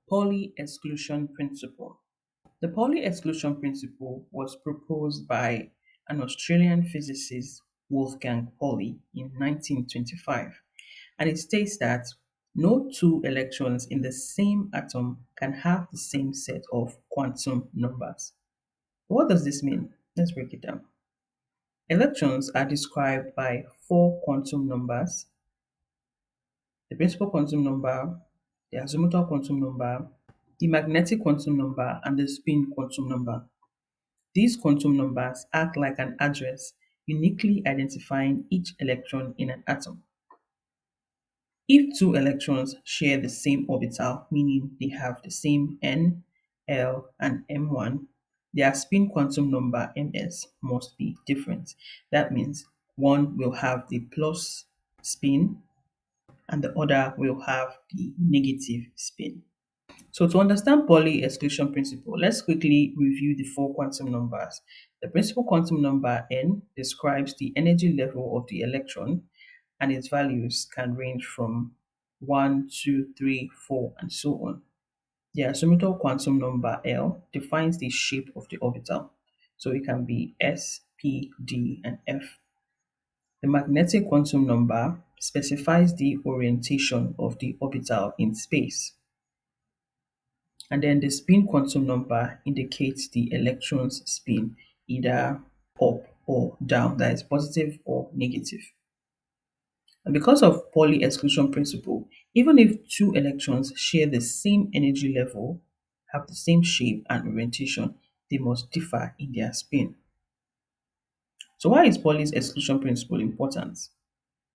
Pauli Exclusion Principle. The Pauli Exclusion Principle was proposed by an Australian physicist, Wolfgang Pauli, in 1925, and it states that no two electrons in the same atom can have the same set of quantum numbers. What does this mean? Let's break it down. Electrons are described by four quantum numbers: the principal quantum number, the azimuthal quantum number, the magnetic quantum number, and the spin quantum number. These quantum numbers act like an address, uniquely identifying each electron in an atom. If two electrons share the same orbital, meaning they have the same n, l, and m1, their spin quantum number ms must be different. That means one will have the plus spin and the other will have the negative spin. So to understand Pauli exclusion principle, let's quickly review the four quantum numbers. The principal quantum number n describes the energy level of the electron, and its values can range from 1, 2, 3, 4, and so on. The azimuthal quantum number L defines the shape of the orbital, so it can be S, P, D, and F. The magnetic quantum number specifies the orientation of the orbital in space. And then the spin quantum number indicates the electron's spin, either up or down, that is positive or negative. And because of Pauli exclusion principle, even if two electrons share the same energy level, have the same shape and orientation, they must differ in their spin. So why is Pauli's exclusion principle important?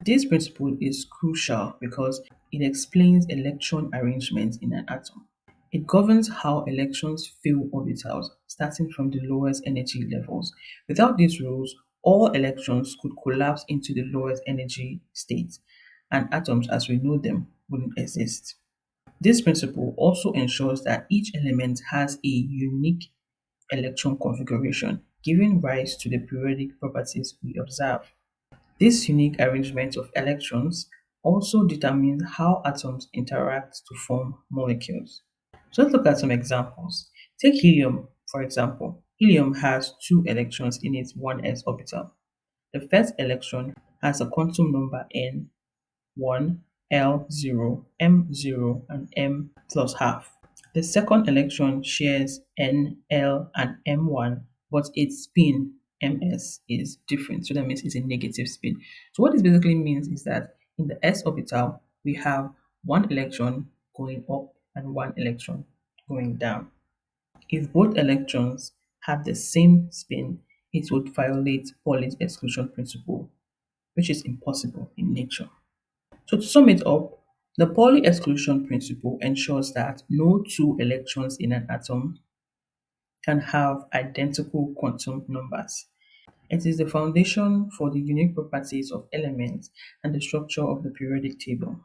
This principle is crucial because it explains electron arrangement in an atom. It governs how electrons fill orbitals, starting from the lowest energy levels. Without these rules, all electrons could collapse into the lowest energy state, and atoms as we know them wouldn't exist. This principle also ensures that each element has a unique electron configuration, giving rise to the periodic properties we observe. This unique arrangement of electrons also determines how atoms interact to form molecules. So let's look at some examples. Take helium, for example. Helium has two electrons in its 1s orbital. The first electron has a quantum number n1, l0, m0, and m plus half. The second electron shares n, l, and m1, but its spin ms is different. So that means it's a negative spin. So what this basically means is that in the s orbital, we have one electron going up and one electron going down. If both electrons have the same spin, it would violate Pauli's exclusion principle, which is impossible in nature. So to sum it up, the Pauli exclusion principle ensures that no two electrons in an atom can have identical quantum numbers. It is the foundation for the unique properties of elements and the structure of the periodic table.